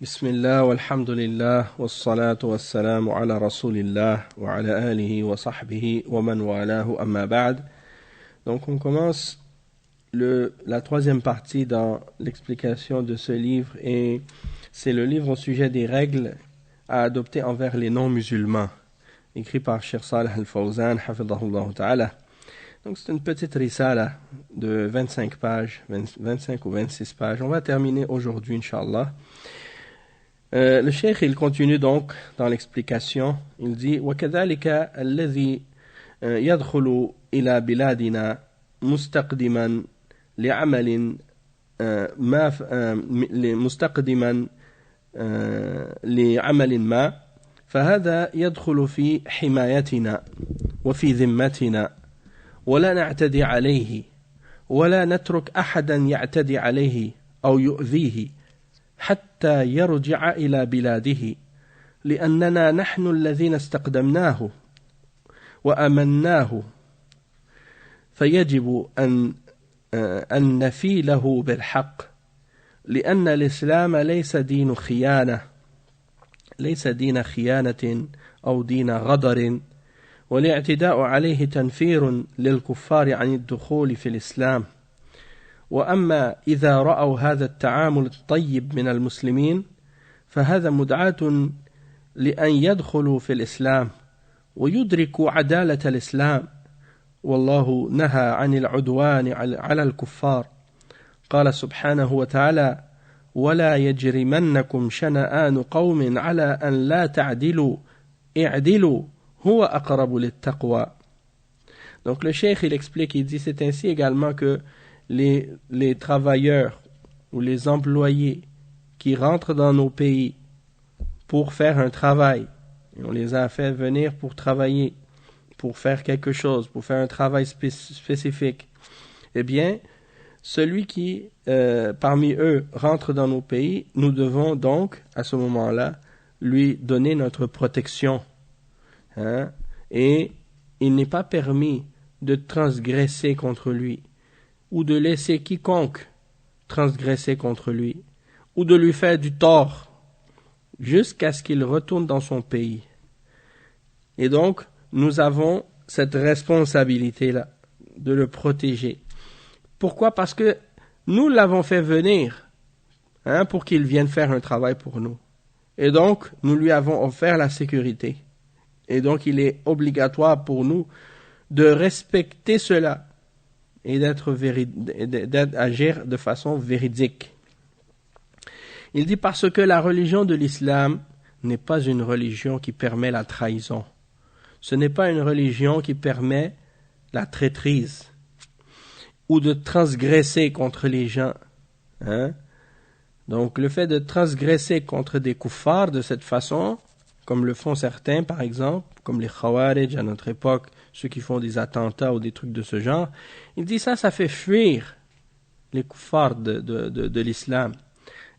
بسم الله والحمد لله والصلاة والسلام على رسول الله وعلى آله وصحبه ومن والاه أما بعد. Donc on commence la troisième partie dans l'explication de ce livre et c'est le livre au sujet des règles à adopter envers les non-musulmans, écrit par Cheikh Salih Al-Fawzan, hafidhahullah ta'ala. Donc c'est une petite risala de 25 pages, 25 ou 26 pages. On va terminer aujourd'hui, Inch'Allah. Le cheikh il continue donc dans l'explication. Il dit وكذلك الذي يدخل إلى بلادنا مستقدما لعمل ما فهذا يدخل في حمايتنا وفي ذمتنا ولا نعتدي عليه ولا نترك أحدا يعتدي عليه أو يؤذيه حتى يرجع إلى بلاده لأننا نحن الذين استقدمناه وأمناه فيجب أن نفي له بالحق لأن الإسلام ليس دين خيانة أو دين غدر والاعتداء عليه تنفير للكفار عن الدخول في الإسلام وأما إذا رأوا هذا التعامل الطيب من المسلمين فهذا مدعاة لأن يدخلوا في الإسلام ويدركوا عدالة الإسلام والله نهى عن العدوان على الكفار قال سبحانه وتعالى ولا يجرمنكم شنآن قوم على أن لا تعدلوا اعدلوا هو أقرب للتقوى. Donc le cheikh il explique, il dit c'est ainsi également que les travailleurs ou les employés qui rentrent dans nos pays pour faire un travail, et on les a fait venir pour travailler, pour faire quelque chose, pour faire un travail spécifique, eh bien, celui qui, parmi eux, rentre dans nos pays, nous devons donc, à ce moment-là, lui donner notre protection. Hein? Et il n'est pas permis de transgresser contre lui, ou de laisser quiconque transgresser contre lui, ou de lui faire du tort, jusqu'à ce qu'il retourne dans son pays. Et donc, nous avons cette responsabilité-là, de le protéger. Pourquoi? Parce que nous l'avons fait venir, pour qu'il vienne faire un travail pour nous. Et donc, nous lui avons offert la sécurité. Et donc, il est obligatoire pour nous de respecter cela et d'agir de façon véridique. Il dit parce que la religion de l'islam n'est pas une religion qui permet la trahison. Ce n'est pas une religion qui permet la traîtrise ou de transgresser contre les gens. Donc le fait de transgresser contre des kuffars de cette façon, comme le font certains par exemple, comme les Khawarij à notre époque, ceux qui font des attentats ou des trucs de ce genre, il dit ça fait fuir les kuffars de l'islam.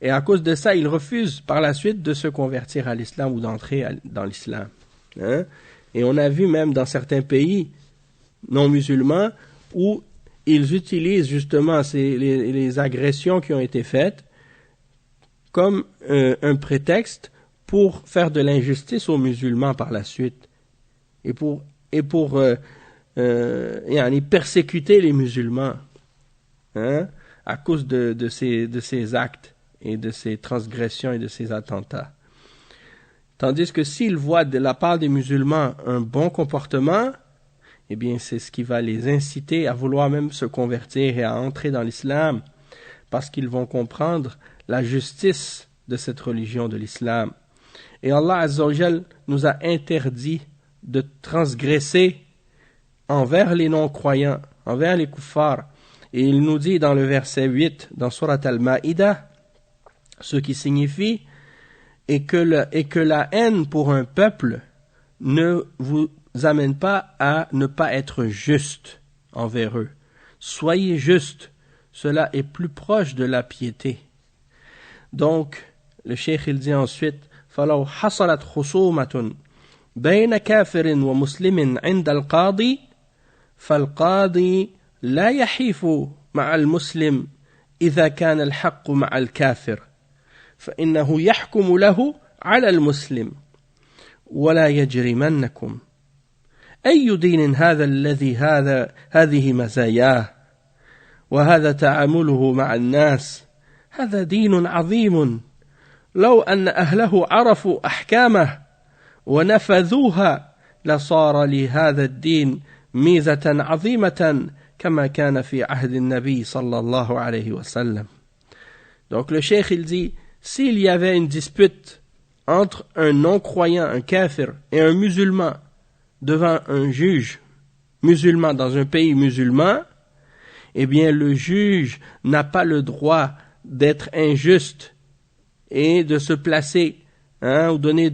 Et à cause de ça, ils refusent par la suite de se convertir à l'islam ou d'entrer dans l'islam. Et on a vu même dans certains pays non musulmans où ils utilisent justement les agressions qui ont été faites comme un prétexte pour faire de l'injustice aux musulmans par la suite et pour persécuter les musulmans à cause de ces actes et de ces transgressions et de ces attentats. Tandis que s'ils voient de la part des musulmans un bon comportement, eh bien c'est ce qui va les inciter à vouloir même se convertir et à entrer dans l'islam, parce qu'ils vont comprendre la justice de cette religion de l'islam. Et Allah Azza wa Jal nous a interdit de transgresser envers les non-croyants, envers les kuffars. Et il nous dit dans le verset 8, dans Surat Al-Ma'idah, ce qui signifie et que la haine pour un peuple ne vous amène pas à ne pas être juste envers eux. Soyez juste, cela est plus proche de la piété. Donc, le cheikh il dit ensuite, فَلَوْ حَصَلَتْ خُصُومَةٌ بين كافر ومسلم عند القاضي فالقاضي لا يحيف مع المسلم إذا كان الحق مع الكافر فإنه يحكم له على المسلم ولا يجرمنكم أي دين هذا الذي هذه مزاياه وهذا تعامله مع الناس هذا دين عظيم لو أن أهله عرفوا أحكامه ونفذوها لصار لهذا الدين ميزة عظيمة كما كان في عهد النبي صلى الله عليه وسلم. Donc le cheikh il dit, s'il y avait une dispute entre un non-croyant, un kafir, et un musulman devant un juge musulman dans un pays musulman, eh bien le juge n'a pas le droit d'être injuste et de se placer ou donner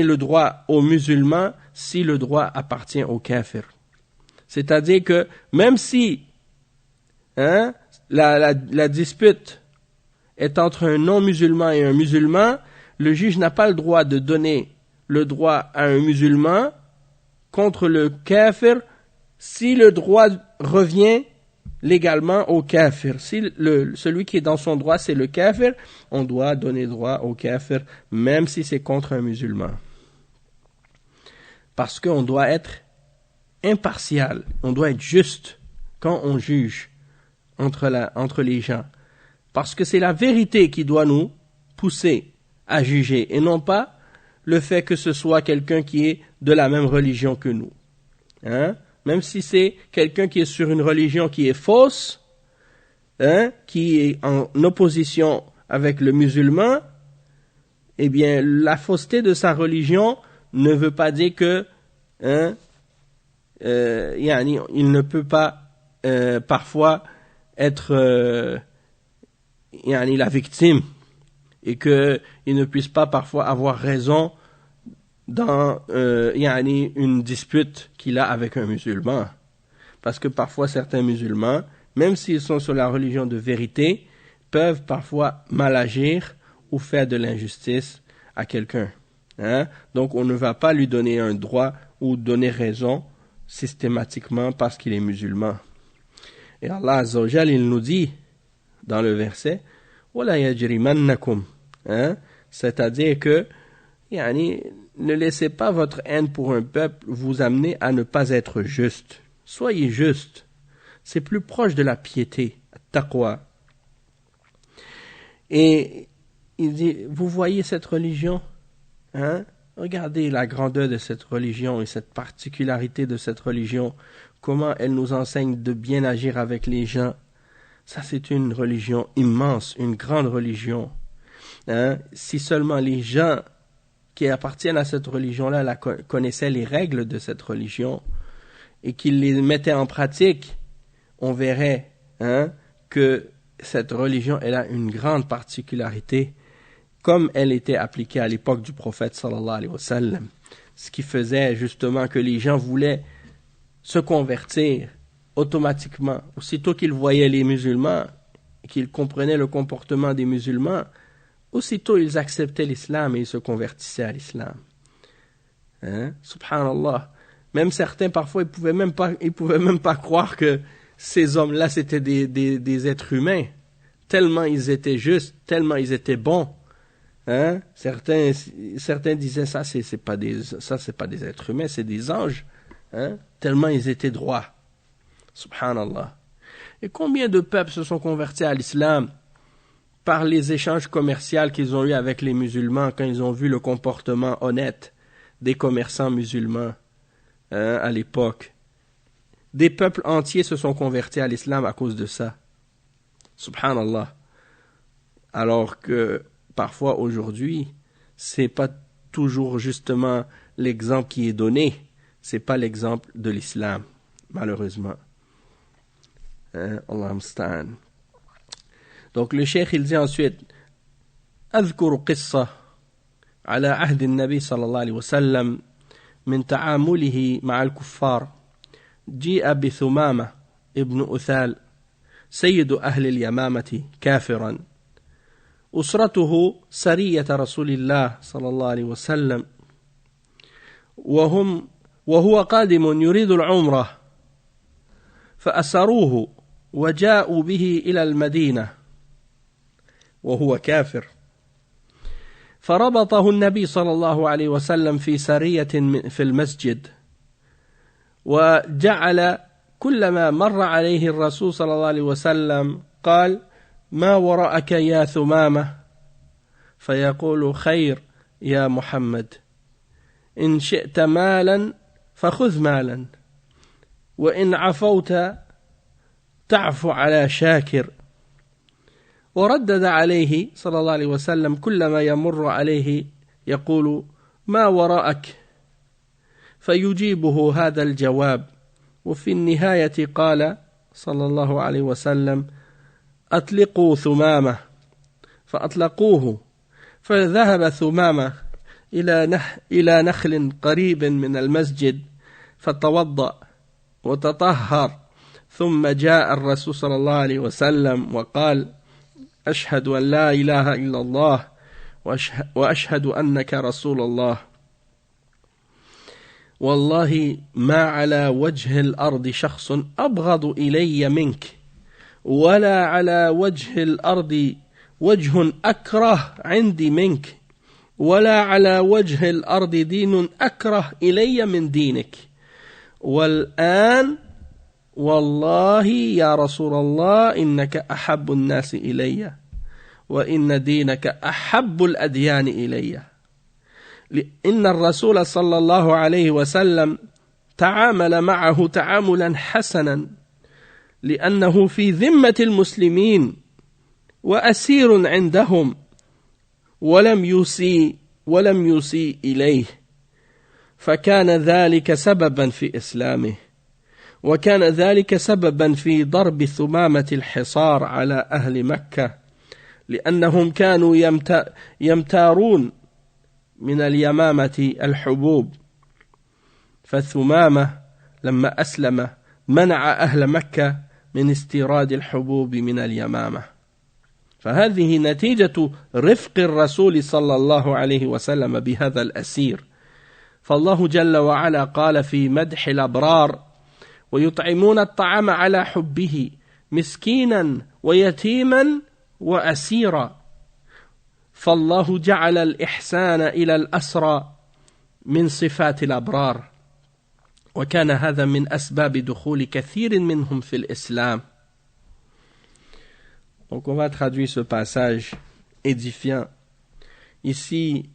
le droit aux musulmans si le droit appartient au kafir. C'est-à-dire que même si la dispute est entre un non-musulman et un musulman, le juge n'a pas le droit de donner le droit à un musulman contre le kafir si le droit revient légalement au kafir. Si celui qui est dans son droit, c'est le kafir, on doit donner droit au kafir, même si c'est contre un musulman. Parce qu'on doit être impartial, on doit être juste quand on juge entre les gens. Parce que c'est la vérité qui doit nous pousser à juger, et non pas le fait que ce soit quelqu'un qui est de la même religion que nous. Même si c'est quelqu'un qui est sur une religion qui est fausse, qui est en opposition avec le musulman, eh bien, la fausseté de sa religion ne veut pas dire que il ne peut pas parfois être la victime et qu'il ne puisse pas parfois avoir raison dans une dispute qu'il a avec un musulman. Parce que parfois certains musulmans, même s'ils sont sur la religion de vérité, peuvent parfois mal agir ou faire de l'injustice à quelqu'un. Donc on ne va pas lui donner un droit ou donner raison systématiquement parce qu'il est musulman. Et Allah Azza wa Jal, il nous dit dans le verset وَلَا يَجْرِمَنَّكُمْ, c'est-à-dire que ne laissez pas votre haine pour un peuple vous amener à ne pas être juste. Soyez juste. C'est plus proche de la piété, taqwa. Et il dit, vous voyez cette religion, regardez la grandeur de cette religion et cette particularité de cette religion, comment elle nous enseigne de bien agir avec les gens. Ça, c'est une religion immense, une grande religion. Si seulement les gens qui appartiennent à cette religion-là connaissaient les règles de cette religion et qu'ils les mettaient en pratique, on verrait que cette religion, elle a une grande particularité, comme elle était appliquée à l'époque du prophète sallallahu alayhi wa sallam. Ce qui faisait justement que les gens voulaient se convertir automatiquement. Aussitôt qu'ils voyaient les musulmans, qu'ils comprenaient le comportement des musulmans, aussitôt ils acceptaient l'islam et ils se convertissaient à l'islam. Subhanallah. Même certains, parfois, ils pouvaient même pas croire que ces hommes-là, c'était des êtres humains. Tellement ils étaient justes, tellement ils étaient bons. Certains disaient ça, c'est pas des êtres humains, c'est des anges. Tellement ils étaient droits. Subhanallah. Et combien de peuples se sont convertis à l'islam par les échanges commerciaux qu'ils ont eus avec les musulmans quand ils ont vu le comportement honnête des commerçants musulmans à l'époque. Des peuples entiers se sont convertis à l'islam à cause de ça. Subhanallah. Alors que parfois aujourd'hui, c'est pas toujours justement l'exemple qui est donné, c'est pas l'exemple de l'islam, malheureusement. Allah musta'an. Donc le cheikh il dit ensuite أذكر قصة على عهد النبي صلى الله عليه وسلم من تعامله مع الكفار. جيء بثمامة ابن أثال سيد أهل اليمامة كافرا، أسرته سرية رسول الله صلى الله عليه وسلم، وهو قادم يريد العمرة، فأسروه وجاءوا به إلى المدينة وهو كافر، فربطه النبي صلى الله عليه وسلم في سرية في المسجد، وجعل كلما مر عليه الرسول صلى الله عليه وسلم قال: ما وراءك يا ثمامة؟ فيقول: خير يا محمد، إن شئت مالا فخذ مالا، وإن عفوت تعفو على شاكر. وردد عليه صلى الله عليه وسلم كلما يمر عليه يقول: ما وراءك؟ فيجيبه هذا الجواب. وفي النهاية قال صلى الله عليه وسلم: أطلقوا ثمامة. فأطلقوه، فذهب ثمامة إلى نخل قريب من المسجد فتوضأ وتطهر، ثم جاء الرسول صلى الله عليه وسلم وقال: أشهد أن لا إله إلا الله وأشهد أنك رسول الله. والله ما على وجه الأرض شخص أبغض إلي منك، ولا على وجه الأرض وجه أكره عندي منك، ولا على وجه الأرض دين أكره إلي من دينك. والآن والله يا رسول الله إنك أحب الناس إلي، وإن دينك أحب الأديان إلي. إن الرسول صلى الله عليه وسلم تعامل معه تعاملا حسنا، لأنه في ذمة المسلمين وأسير عندهم، ولم يسيء إليه، فكان ذلك سببا في إسلامه، وكان ذلك سببا في ضرب ثمامة الحصار على أهل مكة، لأنهم كانوا يمتارون من اليمامة الحبوب. فالثمامة لما أسلم منع أهل مكة من استيراد الحبوب من اليمامة. فهذه نتيجة رفق الرسول صلى الله عليه وسلم بهذا الأسير. فالله جل وعلا قال في مدح الأبرار: ويطعمون الطعام على حبه مسكينا ويتيما وأسيرا. فالله جعل الإحسان إلى الأسرى من صفات الأبرار، وكان هذا من أسباب دخول كثير منهم في الإسلام. Donc on va traduire ce passage édifiant. Ici,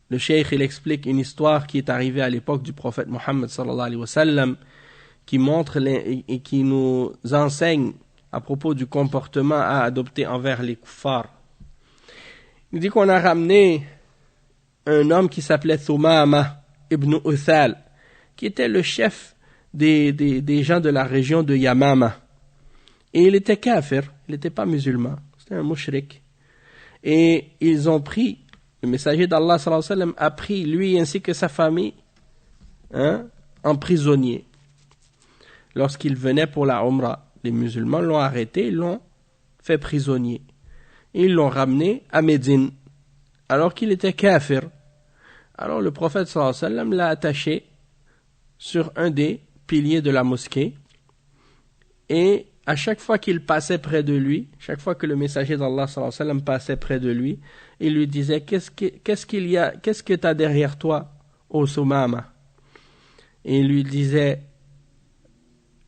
le cheikh il explique une histoire qui est arrivée à l'époque du prophète Mohammed sallallahu alayhi wa sallam, qui montre et qui nous enseigne à propos du comportement à adopter envers les kuffars. Il dit qu'on a ramené un homme qui s'appelait Thumama ibn Uthal, qui était le chef des gens de la région de Yamama. Et il était kafir, il n'était pas musulman, c'était un mushrik. Et ils ont pris, le messager d'Allah sallallahu alayhi wa sallam a pris lui ainsi que sa famille en prisonnier. Lorsqu'il venait pour la Umrah, les musulmans l'ont arrêté, ils l'ont fait prisonnier. Et ils l'ont ramené à Médine, alors qu'il était kafir. Alors le prophète sallallahu alayhi wa sallam l'a attaché sur un des piliers de la mosquée. Et à chaque fois qu'il passait près de lui, chaque fois que le messager d'Allah sallallahu alayhi wa sallam passait près de lui, il lui disait: qu'est-ce qu'il y a, qu'est-ce que tu as derrière toi, ô Thumama? Et il lui disait: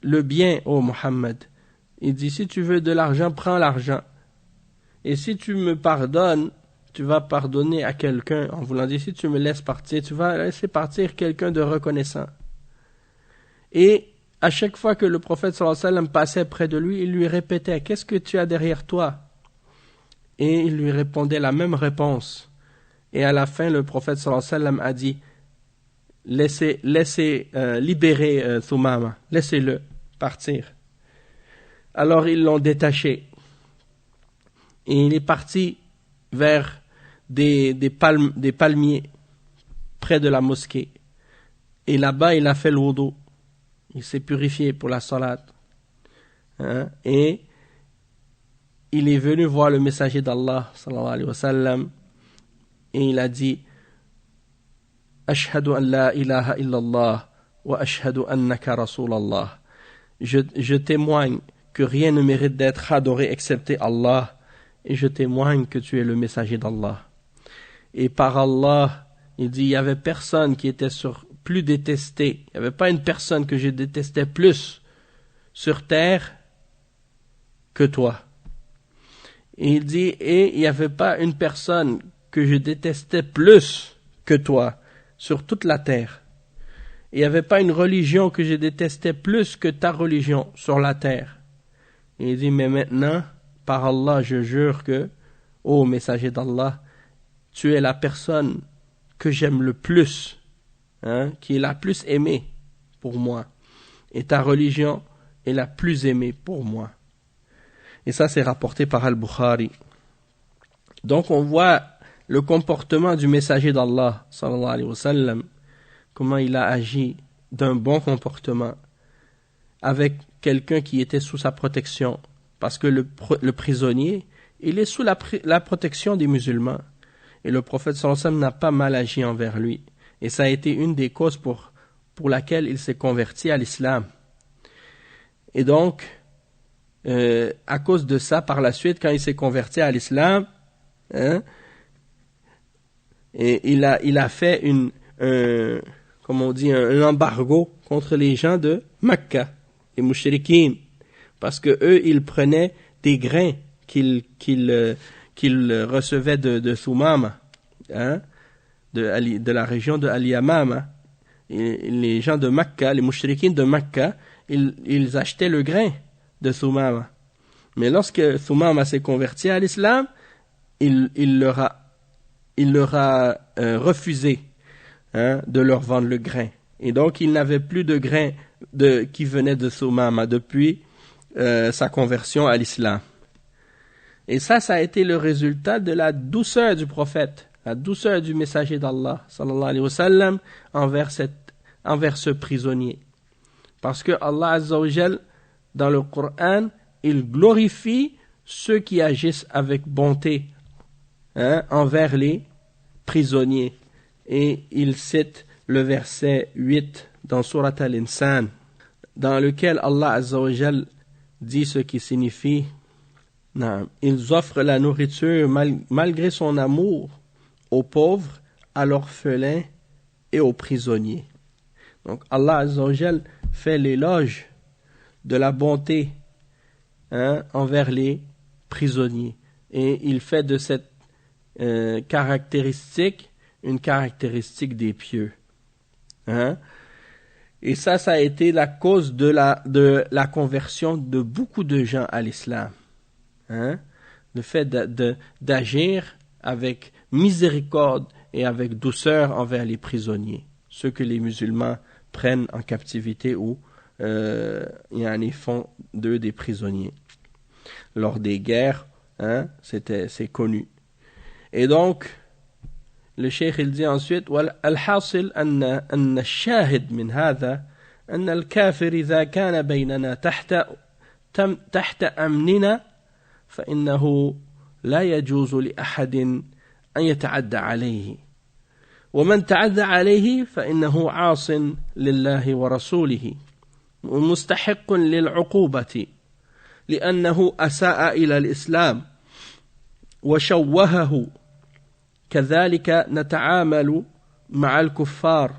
le bien, ô Muhammad. Il dit: si tu veux de l'argent, prends l'argent. Et si tu me pardonnes, tu vas pardonner à quelqu'un, en voulant dire, si tu me laisses partir, tu vas laisser partir quelqu'un de reconnaissant. Et à chaque fois que le prophète sallallahu alayhi wa sallam passait près de lui, il lui répétait: qu'est-ce que tu as derrière toi? Et il lui répondait la même réponse. Et à la fin, le prophète sallallahu alayhi wa sallam a dit: laissez libérer Thumama, laissez-le partir. Alors ils l'ont détaché. Et il est parti vers des palmiers près de la mosquée. Et là-bas, il a fait le wudu. Il s'est purifié pour la salat. Et il est venu voir le messager d'Allah, sallallahu alayhi wa sallam, et il a dit: Ashhadu an la ilaha illallah wa ashhadu annaka rasulallah. Je témoigne que rien ne mérite d'être adoré excepté Allah, et je témoigne que tu es le messager d'Allah. Et par Allah, il dit, il n'y avait personne qui était plus détesté. Il n'y avait pas une personne que je détestais plus sur terre que toi. Et il dit, et il n'y avait pas une personne que je détestais plus que toi sur toute la terre. Il n'y avait pas une religion que je détestais plus que ta religion sur la terre. Et il dit, mais maintenant, par Allah, je jure que, ô messager d'Allah, tu es la personne que j'aime le plus, qui est la plus aimée pour moi. Et ta religion est la plus aimée pour moi. Et ça, c'est rapporté par Al-Bukhari. Donc, on voit le comportement du messager d'Allah, sallallahu alayhi wa sallam, comment il a agi d'un bon comportement avec quelqu'un qui était sous sa protection. Parce que le prisonnier, il est sous la protection des musulmans. Et le prophète sallallahu alayhi wa sallam n'a pas mal agi envers lui. Et ça a été une des causes pour laquelle il s'est converti à l'islam. Et donc, à cause de ça, par la suite, quand il s'est converti à l'islam, et il a fait un embargo contre les gens de Mecca, les mouchriquins, parce que eux, ils prenaient des grains qu'ils recevaient de Thumama, de la région de Al-Yamama. Et les gens de Mecca, les mouchriquins de Mecca, ils achetaient le grain de Thumama. Mais lorsque Thumama s'est converti à l'islam, il leur a refusé de leur vendre le grain. Et donc, il n'avait plus de grain qui venait de Thumama depuis sa conversion à l'islam. Et ça a été le résultat de la douceur du prophète, la douceur du messager d'Allah, sallallahu alayhi wa sallam, envers ce prisonnier. Parce que Allah Azza wa Jal, dans le Coran, il glorifie ceux qui agissent avec bonté envers les prisonniers. Et il cite le verset 8 dans Surat Al-Insan, dans lequel Allah Azza wa Jal dit ce qui signifie ils offrent la nourriture malgré son amour aux pauvres, à l'orphelin et aux prisonniers. Donc Allah Azza wa Jal fait l'éloge de la bonté envers les prisonniers. Et il fait de cette caractéristique une caractéristique des pieux. Et ça a été la cause de la conversion de beaucoup de gens à l'islam. Le fait d'agir avec miséricorde et avec douceur envers les prisonniers, ceux que les musulmans prennent en captivité ou font d'eux des prisonniers. Lors des guerres, c'est connu. Et donc, le cheikh il dit ensuite والحاصل أن الشاهد من هذا أن الكافر إذا كان بيننا تحت أمننا فإنه لا يجوز لأحد أن يتعدى عليه ومن تعدى عليه فإنه عاص لله ورسوله ومستحق للعقوبة لأنه أساء إلى الإسلام وشوهه. كذلك نتعامل مع الكفار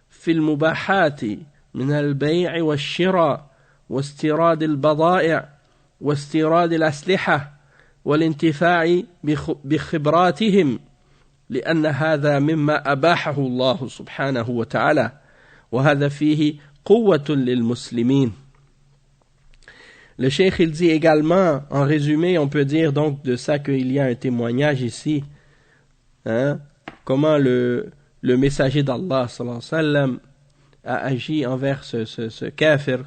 في المباحات من البيع والشراء واستيراد البضائع واستيراد الأسلحة والانتفاع بخبراتهم لأن هذا مما أباحه الله سبحانه وتعالى وهذا فيه قوة للمسلمين. Le cheikh il dit également, en résumé, on peut dire donc de ça qu'il y a un témoignage ici, comment le messager d'Allah sallallahu alayhi wa sallam a agi envers ce kafir,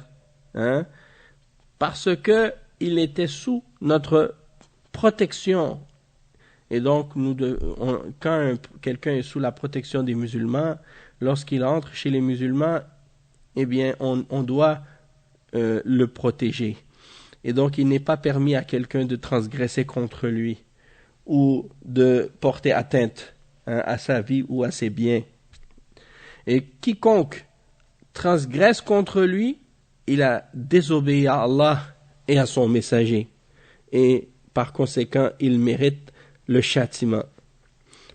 parce que il était sous notre protection. Et donc, quand quelqu'un est sous la protection des musulmans, lorsqu'il entre chez les musulmans, eh bien, on doit le protéger. Et donc, il n'est pas permis à quelqu'un de transgresser contre lui ou de porter atteinte à sa vie ou à ses biens. Et quiconque transgresse contre lui, il a désobéi à Allah et à son messager. Et par conséquent, il mérite le châtiment.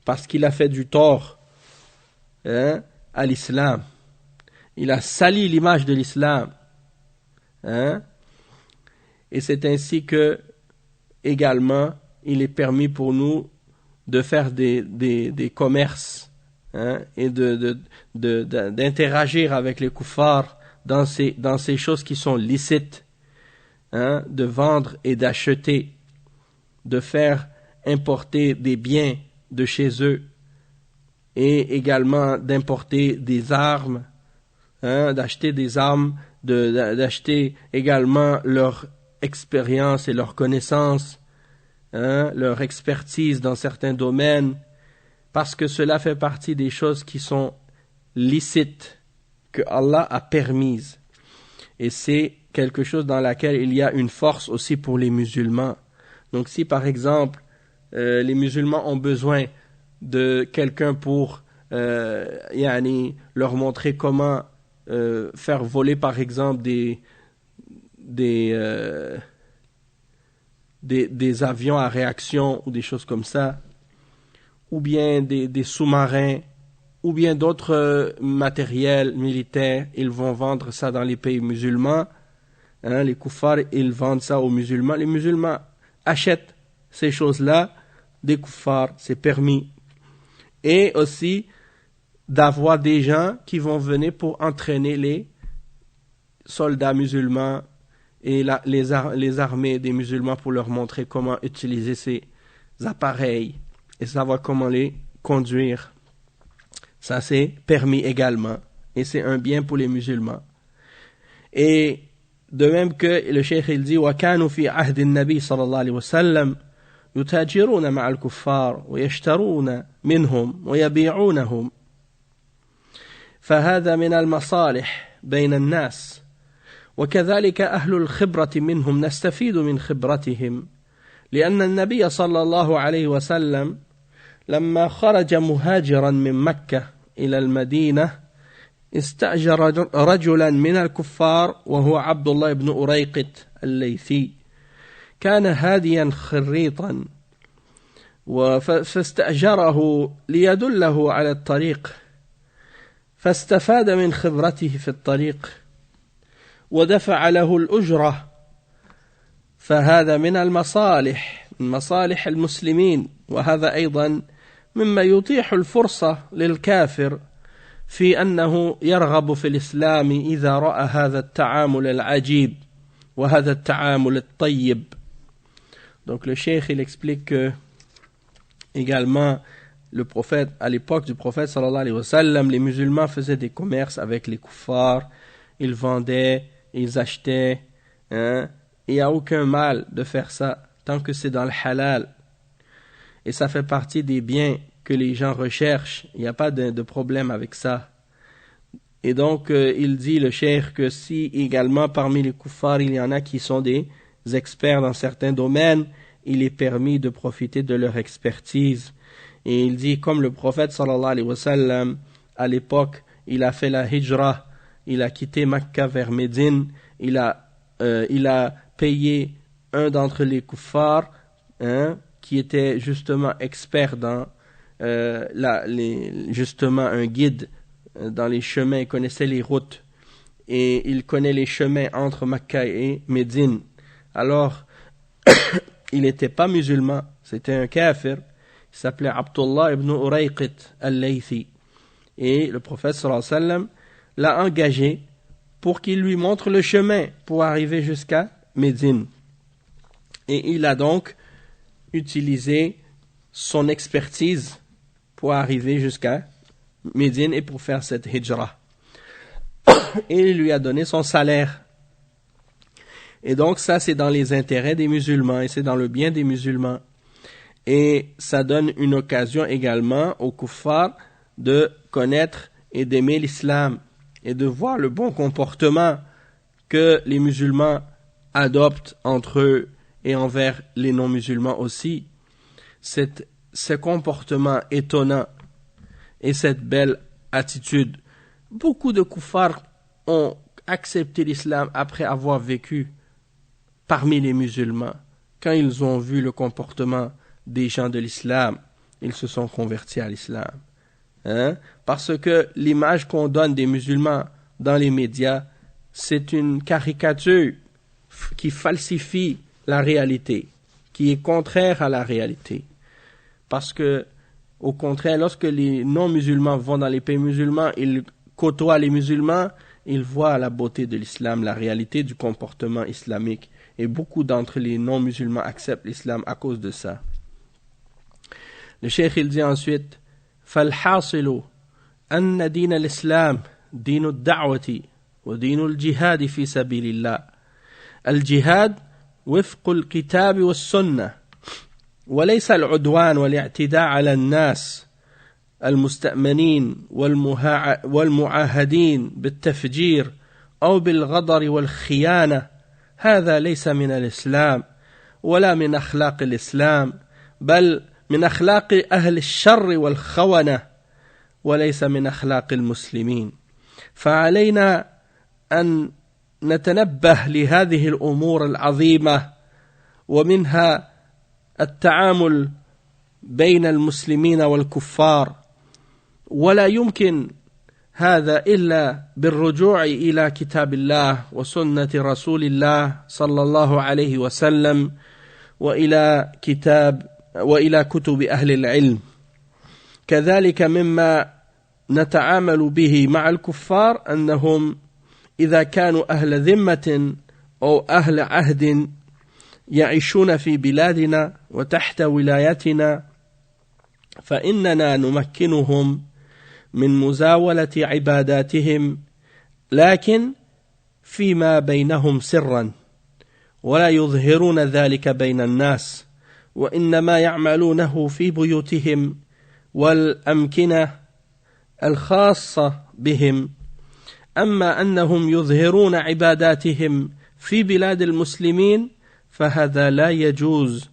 parce qu'il a fait du tort à l'islam. Il a sali l'image de l'islam. Et c'est ainsi que, également, il est permis pour nous de faire des commerces et d'interagir avec les kuffars dans ces choses qui sont licites, de vendre et d'acheter, de faire importer des biens de chez eux et également d'importer des armes, d'acheter des armes, d'acheter également leur expérience et leur connaissance, leur expertise dans certains domaines, parce que cela fait partie des choses qui sont licites, que Allah a permises. Et c'est quelque chose dans laquelle il y a une force aussi pour les musulmans. Donc si par exemple les musulmans ont besoin de quelqu'un pour leur montrer comment faire voler par exemple des avions à réaction ou des choses comme ça, ou bien des sous-marins, ou bien d'autres matériels militaires, ils vont vendre ça dans les pays musulmans. Les kuffars, ils vendent ça aux musulmans. Les musulmans achètent ces choses-là des kuffars, c'est permis. Et aussi d'avoir des gens qui vont venir pour entraîner les soldats musulmans et les armées des musulmans pour leur montrer comment utiliser ces appareils et savoir comment les conduire. Ça c'est permis également et c'est un bien pour les musulmans. Et de même que le cheikh il dit وَكَانُوا فِي عَهْدِ النَّبِي صلى الله عليه وسلم يتاجرون مع الكفار ويشترون منهم ويبيعونهم فهذا من المصالح بين الناس وكذلك أهل الخبرة منهم نستفيد من خبرتهم لأن النبي صلى الله عليه وسلم لما خرج مهاجرا من مكة إلى المدينة استأجر رجلا من الكفار وهو عبد الله بن أريقط الليثي كان هاديا خريطا فاستأجره ليدله على الطريق فاستفاد من خبرته في الطريق ودفع له الأجرة فهذا من المصالح من مصالح المسلمين وهذا أيضا مما يتيح الفرصة للكافر في أنه يرغب في الإسلام إذا رأى هذا التعامل العجيب وهذا التعامل الطيب. Donc le cheikh il explique que également le prophète, à l'époque du prophète sallallahu alayhi wa sallam, les musulmans faisaient des commerces avec les kuffars, ils vendaient, ils achetaient, il n'y a aucun mal de faire ça tant que c'est dans le halal et ça fait partie des biens que les gens recherchent, il n'y a pas de problème avec ça. Et donc il dit le cheikh que si également parmi les kuffars il y en a qui sont des experts dans certains domaines, il est permis de profiter de leur expertise. Et il dit comme le prophète sallallahu alayhi wa sallam à l'époque il a fait la hijra, il a quitté Makka vers Médine, il a payé un d'entre les kuffars qui était justement expert dans justement un guide dans les chemins, il connaissait les routes et il connaît les chemins entre Makka et Médine. Alors il n'était pas musulman, c'était un kafir, il s'appelait Abdullah ibn Urayqit al-Laythi et le prophète sallallahu alayhi wa sallam l'a engagé pour qu'il lui montre le chemin pour arriver jusqu'à Médine. Et il a donc utilisé son expertise pour arriver jusqu'à Médine et pour faire cette hijra. Et il lui a donné son salaire. Et donc ça c'est dans les intérêts des musulmans et c'est dans le bien des musulmans. Et ça donne une occasion également aux kuffars de connaître et d'aimer l'islam et de voir le bon comportement que les musulmans adoptent entre eux et envers les non-musulmans aussi. Ce comportement étonnant et cette belle attitude. Beaucoup de kuffars ont accepté l'islam après avoir vécu parmi les musulmans, quand ils ont vu le comportement des gens de l'islam ils se sont convertis à l'islam. Parce que l'image qu'on donne des musulmans dans les médias, c'est une caricature qui falsifie la réalité, qui est contraire à la réalité. Parce que, au contraire, lorsque les non-musulmans vont dans les pays musulmans, ils côtoient les musulmans, ils voient la beauté de l'islam, la réalité du comportement islamique. Et beaucoup d'entre les non-musulmans acceptent l'islam à cause de ça. Le cheikh il dit ensuite, فالحاصل أن دين الإسلام دين الدعوة ودين الجهاد في سبيل الله. الجهاد وفق الكتاب والسنة وليس العدوان والاعتداء على الناس المستأمنين والمعاهدين بالتفجير أو بالغدر والخيانة. هذا ليس من الإسلام ولا من أخلاق الإسلام، بل من أخلاق أهل الشر والخونة وليس من أخلاق المسلمين. فعلينا أن نتنبه لهذه الأمور العظيمة، ومنها التعامل بين المسلمين والكفار، ولا يمكن هذا إلا بالرجوع إلى كتاب الله وسنة رسول الله صلى الله عليه وسلم وإلى كتب أهل العلم. كذلك مما نتعامل به مع الكفار أنهم إذا كانوا أهل ذمة أو أهل عهد يعيشون في بلادنا وتحت ولايتنا، فإننا نمكنهم من مزاولة عباداتهم، لكن فيما بينهم سرا، ولا يظهرون ذلك بين الناس، وإنما يعملونه في بيوتهم والأمكنة الخاصة بهم. أما أنهم يظهرون عباداتهم في بلاد المسلمين فهذا لا يجوز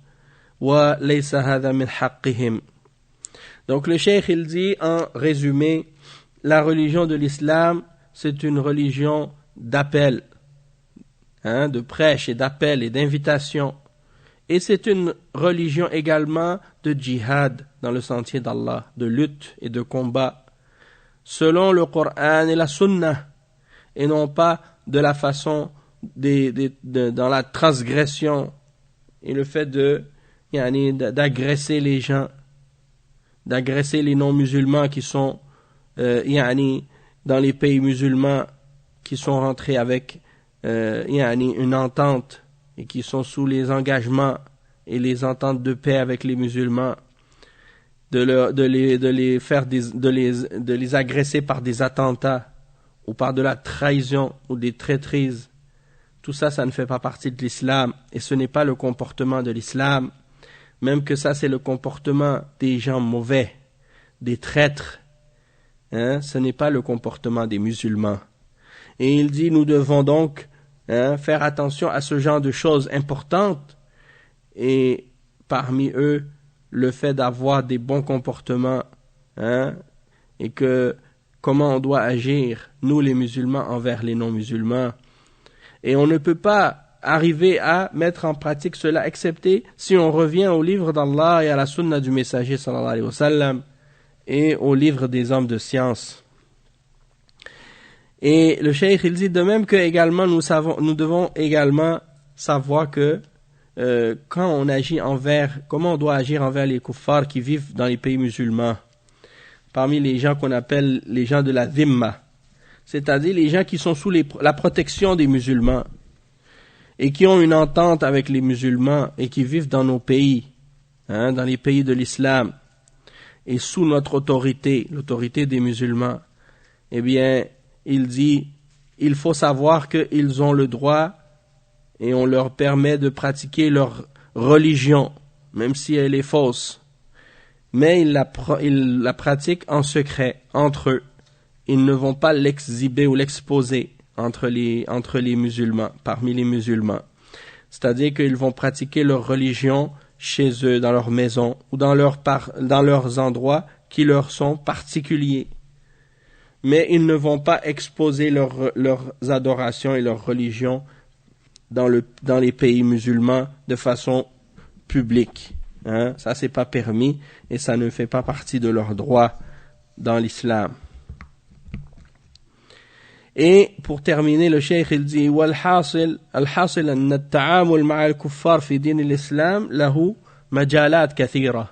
وليس هذا من حقهم. Donc le cheikh il dit en résumé, la religion de l'islam c'est une religion d'appel, de prêche et d'appel et d'invitation, et c'est une religion également de djihad dans le sentier d'Allah, de lutte et de combat selon le Coran et la Sunna, et non pas de la façon dans la transgression et le fait d'agresser les gens, d'agresser les non-musulmans qui sont dans les pays musulmans, qui sont rentrés avec une entente et qui sont sous les engagements et les ententes de paix avec les musulmans, de les agresser par des attentats ou par de la trahison ou des traîtrises. Tout ça, ça ne fait pas partie de l'islam, et ce n'est pas le comportement de l'islam, même que ça c'est le comportement des gens mauvais, des traîtres. Ce n'est pas le comportement des musulmans. Et il dit, nous devons donc faire attention à ce genre de choses importantes, et parmi eux, le fait d'avoir des bons comportements, et que comment on doit agir, nous les musulmans, envers les non-musulmans. Et on ne peut pas arriver à mettre en pratique cela, excepté si on revient au livre d'Allah et à la sunna du messager sallallahu alayhi wa sallam, et au livre des hommes de science. Et le cheikh il dit de même que également nous devons également savoir que quand on agit comment on doit agir envers les kuffars qui vivent dans les pays musulmans, parmi les gens qu'on appelle les gens de la dhimma, c'est-à-dire les gens qui sont sous la protection des musulmans et qui ont une entente avec les musulmans et qui vivent dans nos pays, dans les pays de l'islam, et sous notre autorité, l'autorité des musulmans. Eh bien, il dit, il faut savoir qu'ils ont le droit et on leur permet de pratiquer leur religion, même si elle est fausse. Mais ils la pratiquent en secret, entre eux. Ils ne vont pas l'exhiber ou l'exposer entre les musulmans, parmi les musulmans. C'est-à-dire qu'ils vont pratiquer leur religion chez eux, dans leur maison, ou dans leurs endroits qui leur sont particuliers. Mais ils ne vont pas exposer leurs adorations et leur religion dans les pays musulmans de façon publique. Hein, ça c'est pas permis et ça ne fait pas partie de leurs droits dans l'islam. Et pour terminer, le cheikh il dit والحاصل أن التعامل مع الكفار في دين الإسلام له مجالات كثيرة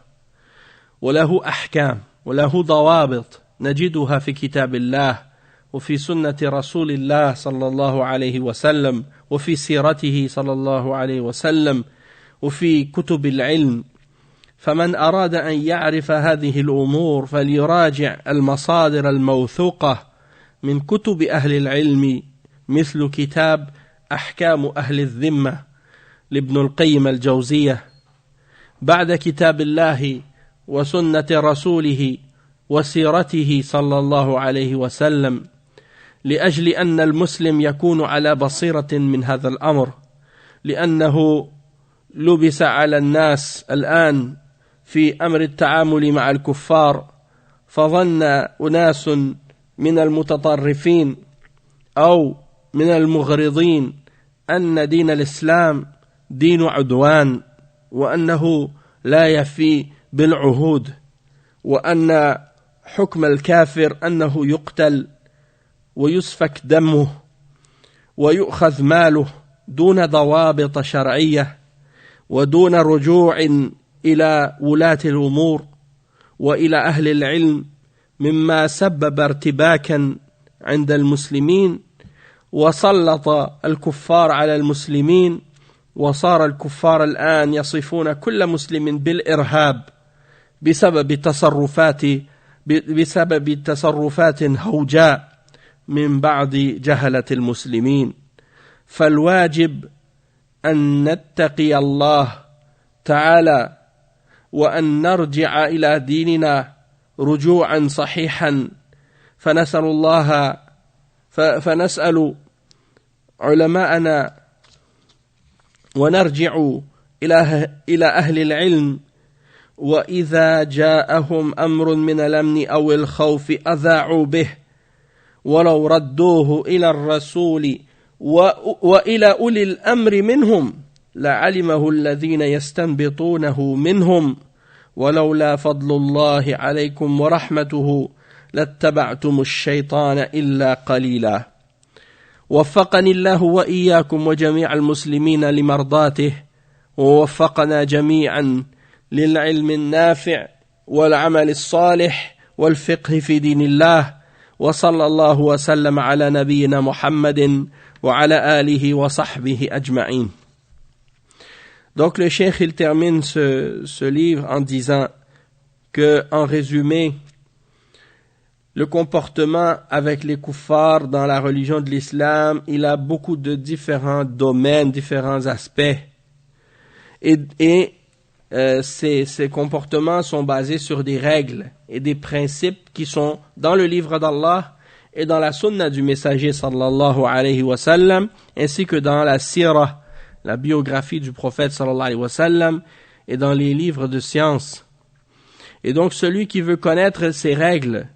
وله أحكام وله ضوابط نجدها في كتاب الله وفي سنة رسول الله صلى الله عليه وسلم وفي سيرته صلى الله عليه وسلم وفي كتب العلم. فمن أراد أن يعرف هذه الأمور فليراجع المصادر الموثوقة من كتب أهل العلم مثل كتاب أحكام أهل الذمة لابن القيم الجوزية بعد كتاب الله وسنة رسوله وسيرته صلى الله عليه وسلم، لأجل أن المسلم يكون على بصيرة من هذا الأمر، لأنه لبس على الناس الآن في أمر التعامل مع الكفار، فظن أناس من المتطرفين أو من المغرضين أن دين الإسلام دين عدوان، وأنه لا يفي بالعهود، وأن حكم الكافر أنه يقتل ويسفك دمه ويؤخذ ماله دون ضوابط شرعية ودون رجوع إلى ولاة الأمور وإلى أهل العلم، مما سبب ارتباكا عند المسلمين وسلط الكفار على المسلمين، وصار الكفار الآن يصفون كل مسلم بالإرهاب بسبب تصرفات هوجاء من بعض جهلة المسلمين. فالواجب أن نتقي الله تعالى وأن نرجع إلى ديننا رجوعا صحيحا، فنسأل علماءنا ونرجع إلى أهل العلم، وإذا جاءهم أمر من الأمن أو الخوف أذاعوا به، ولو ردوه إلى الرسول وإلى أولي الأمر منهم لعلمه الذين يستنبطونه منهم، ولولا فضل الله عليكم ورحمته لاتبعتم الشيطان إلا قليلا. وفقني الله وإياكم وجميع المسلمين لمرضاته، ووفقنا جميعا للعلم النافع والعمل الصالح والفقه في دين الله، وصلى الله وسلم على نبينا محمد وعلى آله وصحبه أجمعين. Donc le cheikh il termine ce livre en disant que, en résumé, le comportement avec les kuffars dans la religion de l'islam, il a beaucoup de différents domaines, différents aspects, et ces comportements sont basés sur des règles et des principes qui sont dans le livre d'Allah et dans la sunna du messager sallallahu alayhi wa sallam, ainsi que dans la sirah, la biographie du prophète sallallahu alayhi wa sallam, et dans les livres de science. Et donc celui qui veut connaître ces règles,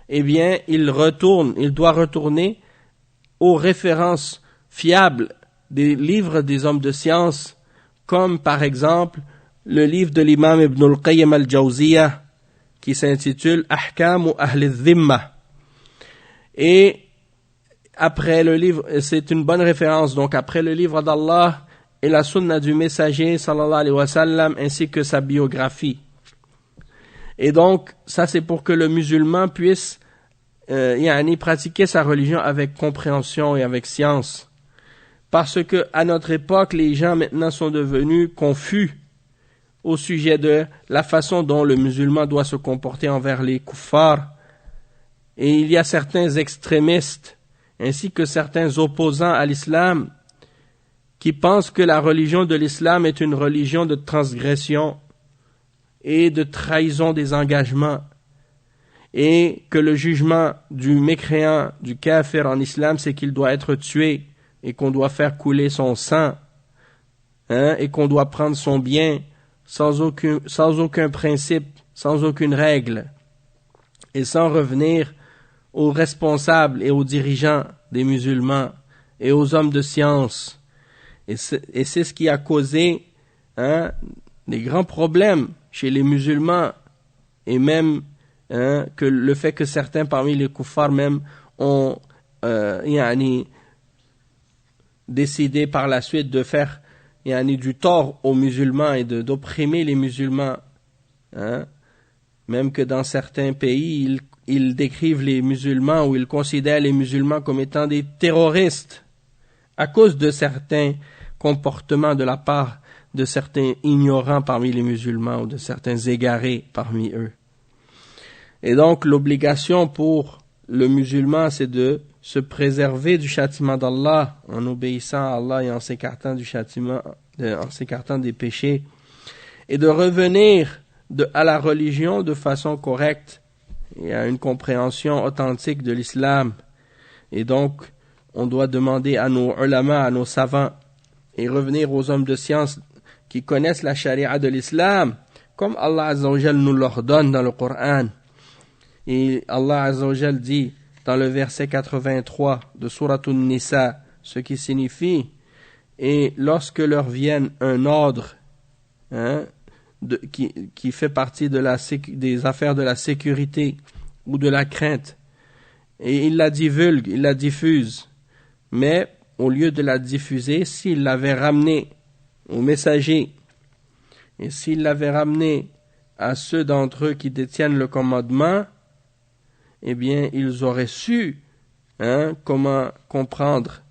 eh bien il doit retourner aux références fiables des livres des hommes de science, comme par exemple le livre de l'imam Ibn al-Qayyim al-Jawziyah qui s'intitule Ahkamu Ahl al-Dhimma. Et après le livre, c'est une bonne référence, donc après le livre d'Allah et la sunna du messager sallallahu alayhi wa sallam, ainsi que sa biographie. Et donc ça c'est pour que le musulman puisse pratiquer sa religion avec compréhension et avec science, parce que à notre époque les gens maintenant sont devenus confus au sujet de la façon dont le musulman doit se comporter envers les kuffars, et il y a certains extrémistes ainsi que certains opposants à l'islam qui pensent que la religion de l'islam est une religion de transgression et de trahison des engagements, et que le jugement du mécréant, du kafir en islam, c'est qu'il doit être tué et qu'on doit faire couler son sang, et qu'on doit prendre son bien sans aucun principe, sans aucune règle, et sans revenir aux responsables et aux dirigeants des musulmans et aux hommes de science. Et c'est ce qui a causé des grands problèmes chez les musulmans, et même que le fait que certains parmi les kuffars même ont décidé par la suite de faire du tort aux musulmans et d'opprimer les musulmans, même que dans certains pays ils décrivent les musulmans ou ils considèrent les musulmans comme étant des terroristes à cause de certains comportements de la part de certains ignorants parmi les musulmans ou de certains égarés parmi eux. Et donc l'obligation pour le musulman, c'est de se préserver du châtiment d'Allah en obéissant à Allah et en s'écartant du châtiment, en s'écartant des péchés, et de revenir à la religion de façon correcte et à une compréhension authentique de l'islam. Et donc, on doit demander à nos ulama, à nos savants, et revenir aux hommes de science qui connaissent la charia de l'islam, comme Allah Azza wa Jal nous l'ordonne dans le Coran. Et Allah Azza wa Jal dit dans le verset 83 de Surat An-Nisa, ce qui signifie, et lorsque leur vienne un ordre qui fait partie des affaires de la sécurité ou de la crainte, et il la divulgue, il la diffuse, mais au lieu de la diffuser, s'il l'avait ramené aux messagers, et s'il l'avait ramené à ceux d'entre eux qui détiennent le commandement, eh bien, ils auraient su comment comprendre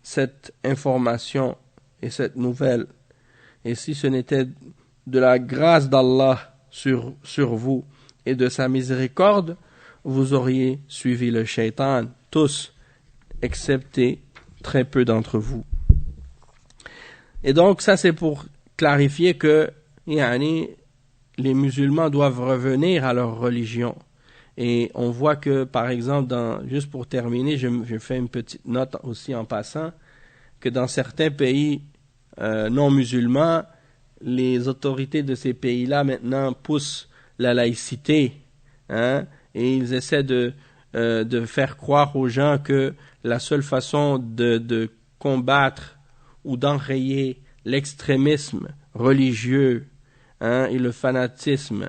cette information et cette nouvelle. Et si ce n'était de la grâce d'Allah sur vous et de sa miséricorde, vous auriez suivi le shaitan, tous, excepté très peu d'entre vous. Et donc, ça c'est pour clarifier que les musulmans doivent revenir à leur religion. Et on voit que, par exemple, juste pour terminer, je fais une petite note aussi en passant, que dans certains pays non musulmans, les autorités de ces pays-là maintenant poussent la laïcité, et ils essaient de faire croire aux gens que la seule façon de combattre ou d'enrayer l'extrémisme religieux et le fanatisme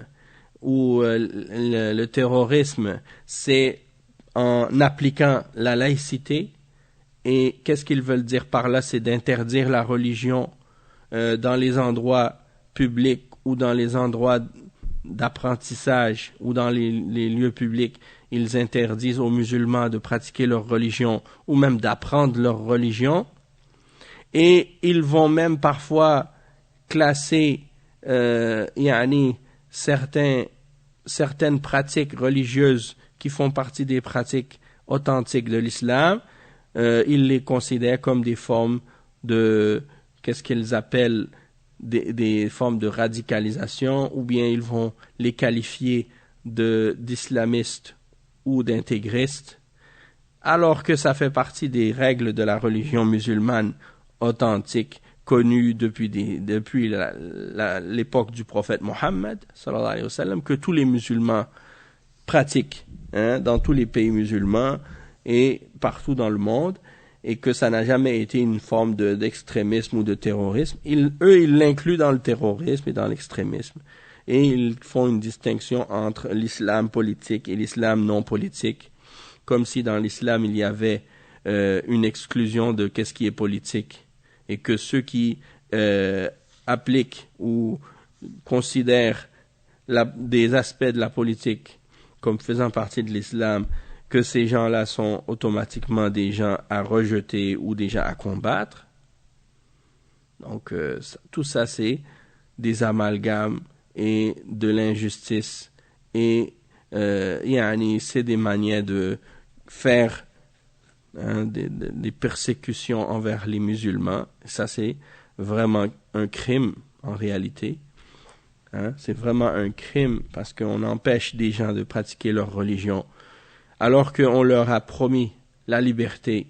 ou le terrorisme, c'est en appliquant la laïcité. Et qu'est-ce qu'ils veulent dire par là? C'est d'interdire la religion dans les endroits publics ou dans les endroits d'apprentissage ou dans les lieux publics. Ils interdisent aux musulmans de pratiquer leur religion ou même d'apprendre leur religion. Et ils vont même parfois classer certaines pratiques religieuses qui font partie des pratiques authentiques de l'islam. Ils les considèrent comme des formes de, qu'est-ce qu'ils appellent des formes de radicalisation, ou bien ils vont les qualifier d'islamistes ou d'intégristes, alors que ça fait partie des règles de la religion musulmane authentique, connue depuis l'époque du prophète Mohammed, sallallahu alayhi wa sallam, que tous les musulmans pratiquent dans tous les pays musulmans et partout dans le monde, et que ça n'a jamais été une forme d'extrémisme ou de terrorisme. Ils l'incluent dans le terrorisme et dans l'extrémisme. Et ils font une distinction entre l'islam politique et l'islam non politique, comme si dans l'islam il y avait une exclusion de qu'est-ce qui est politique, et que ceux qui appliquent ou considèrent des aspects de la politique comme faisant partie de l'islam, que ces gens-là sont automatiquement des gens à rejeter ou des gens à combattre. Donc, tout ça, c'est des amalgames et de l'injustice. Et c'est des manières de faire des persécutions envers les musulmans. Ça, c'est vraiment un crime, en réalité. C'est vraiment un crime parce qu'on empêche des gens de pratiquer leur religion, alors qu'on leur a promis la liberté.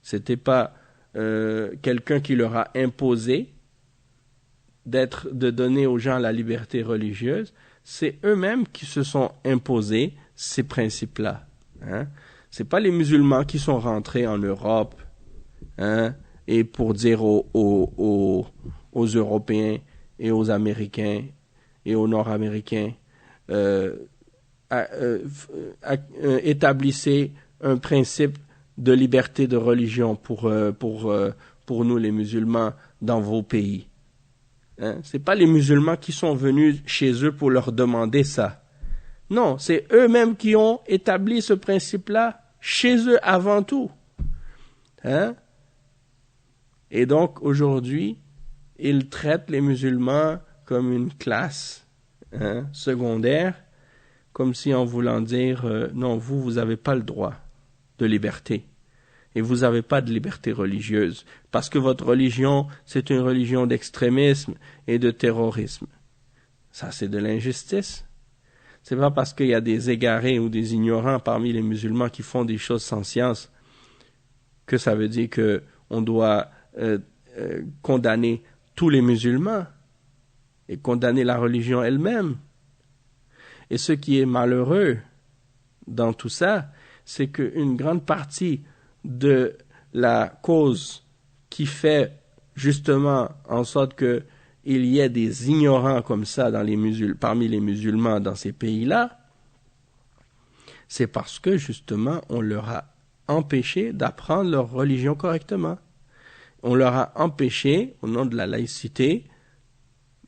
C'était pas quelqu'un qui leur a imposé de donner aux gens la liberté religieuse, c'est eux-mêmes qui se sont imposés ces principes-là. C'est pas les musulmans qui sont rentrés en Europe et pour dire aux Européens et aux Américains et aux Nord-Américains, établissez un principe de liberté de religion pour nous les musulmans dans vos pays. Hein? C'est pas les musulmans qui sont venus chez eux pour leur demander ça. Non, c'est eux-mêmes qui ont établi ce principe-là chez eux avant tout. Hein? Et donc aujourd'hui, ils traitent les musulmans comme une classe secondaire, comme si en voulant dire non, vous n'avez pas le droit de liberté. Et vous n'avez pas de liberté religieuse, parce que votre religion, c'est une religion d'extrémisme et de terrorisme. Ça, c'est de l'injustice. C'est pas parce qu'il y a des égarés ou des ignorants parmi les musulmans qui font des choses sans science que ça veut dire que on doit condamner tous les musulmans et condamner la religion elle-même. Et ce qui est malheureux dans tout ça, c'est qu'une grande partie de la cause qui fait justement en sorte que il y ait des ignorants comme ça parmi les musulmans dans ces pays-là, c'est parce que justement on leur a empêché d'apprendre leur religion correctement. On leur a empêché, au nom de la laïcité,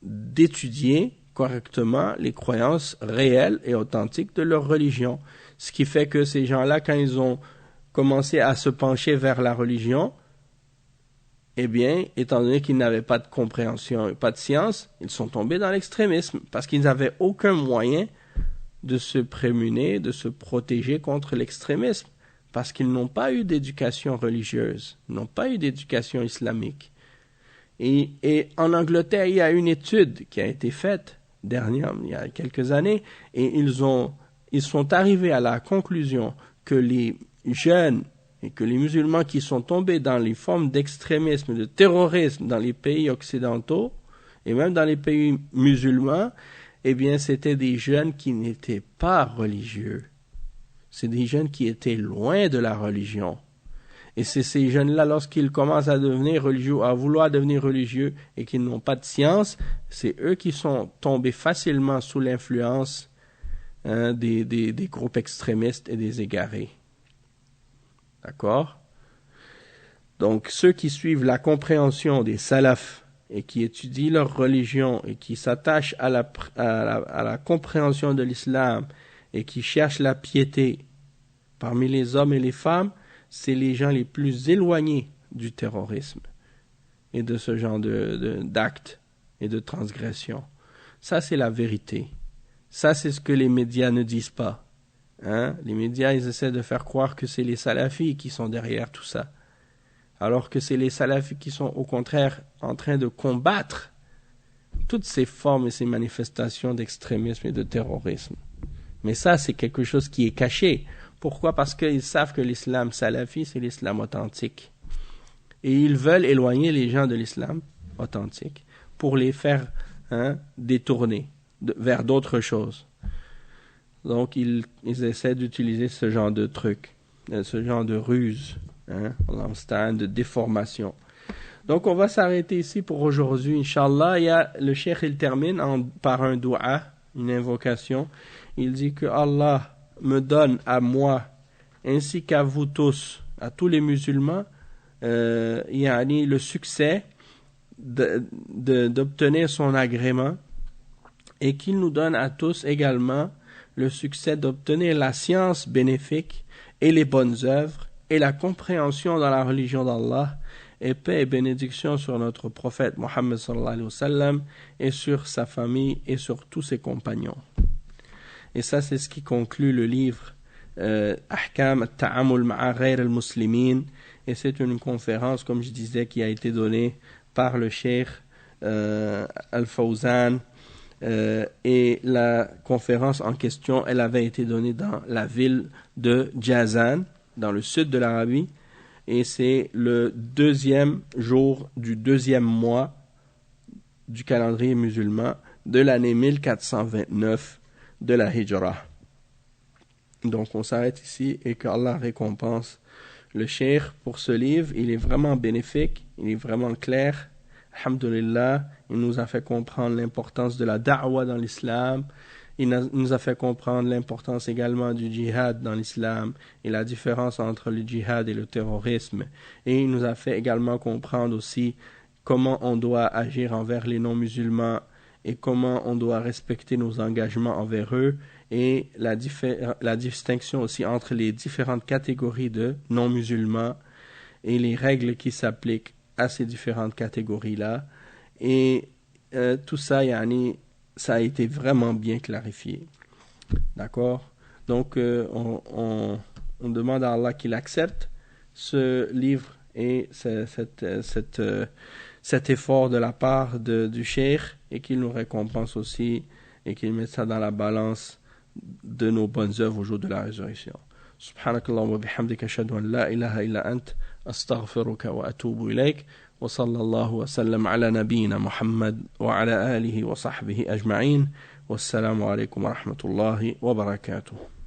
d'étudier correctement les croyances réelles et authentiques de leur religion. Ce qui fait que ces gens-là, quand ils ont commencé à se pencher vers la religion, eh bien, étant donné qu'ils n'avaient pas de compréhension et pas de science, ils sont tombés dans l'extrémisme parce qu'ils n'avaient aucun moyen de se prémunir, de se protéger contre l'extrémisme, parce qu'ils n'ont pas eu d'éducation religieuse, n'ont pas eu d'éducation islamique. Et en Angleterre, il y a une étude qui a été faite il y a quelques années, et ils sont arrivés à la conclusion que les jeunes et que les musulmans qui sont tombés dans les formes d'extrémisme, de terrorisme dans les pays occidentaux, et même dans les pays musulmans, eh bien, c'était des jeunes qui n'étaient pas religieux. C'est des jeunes qui étaient loin de la religion. Et c'est ces jeunes-là, lorsqu'ils commencent à devenir religieux, à vouloir devenir religieux et qu'ils n'ont pas de science, c'est eux qui sont tombés facilement sous l'influence des groupes extrémistes et des égarés. D'accord? Donc, ceux qui suivent la compréhension des salafs et qui étudient leur religion et qui s'attachent à la compréhension de l'islam et qui cherchent la piété parmi les hommes et les femmes, c'est les gens les plus éloignés du terrorisme et de ce genre d'actes et de transgressions. Ça, c'est la vérité. Ça, c'est ce que les médias ne disent pas. Hein? Les médias, ils essaient de faire croire que c'est les salafis qui sont derrière tout ça. Alors que c'est les salafis qui sont au contraire en train de combattre toutes ces formes et ces manifestations d'extrémisme et de terrorisme. Mais ça, c'est quelque chose qui est caché. Pourquoi? Parce qu'ils savent que l'islam salafi, c'est l'islam authentique. Et ils veulent éloigner les gens de l'islam authentique pour les faire détourner vers d'autres choses. Donc, ils essaient d'utiliser ce genre de trucs, ce genre de ruse, de déformation. Donc, on va s'arrêter ici pour aujourd'hui, Inch'Allah. Le cheikh, il termine par un dua, une invocation. Il dit que Allah me donne à moi, ainsi qu'à vous tous, à tous les musulmans, le succès d'obtenir son agrément, et qu'il nous donne à tous également le succès d'obtenir la science bénéfique et les bonnes œuvres et la compréhension dans la religion d'Allah, et paix et bénédiction sur notre prophète Mohammed sallallahu alayhi wa sallam et sur sa famille et sur tous ses compagnons. Et ça, c'est ce qui conclut le livre Ahkam al-Ta'amul ma'a ghayr al-Muslimin, et c'est une conférence, comme je disais, qui a été donnée par le cheikh Al-Fawzan, et la conférence en question, elle avait été donnée dans la ville de Jazan, dans le sud de l'Arabie, et c'est le 2e jour du 2e mois du calendrier musulman de l'année 1429 de la Hijra. Donc on s'arrête ici et qu'Allah récompense le cheikh pour ce livre. Il est vraiment bénéfique, il est vraiment clair alhamdulillah, il nous a fait comprendre l'importance de la da'wa dans l'islam. Il nous a fait comprendre l'importance également du djihad dans l'islam et la différence entre le djihad et le terrorisme. Et il nous a fait également comprendre aussi comment on doit agir envers les non-musulmans et comment on doit respecter nos engagements envers eux et la distinction aussi entre les différentes catégories de non-musulmans et les règles qui s'appliquent à ces différentes catégories-là. Et tout ça, ça a été vraiment bien clarifié. D'accord? Donc, on demande à Allah qu'il accepte ce livre et cet effort de la part du cheikh et qu'il nous récompense aussi et qu'il mette ça dans la balance de nos bonnes œuvres au jour de la résurrection. Subhanakallah wa bihamdika ashhadu an la ilaha illa ant astaghfiruka wa atubu ilayk wa sallallahu wa sallam ala nabiyyina Muhammad wa ala alihi wa sahbihi ajma'in. Wassalamu alaykum wa rahmatullahi wa barakatuh.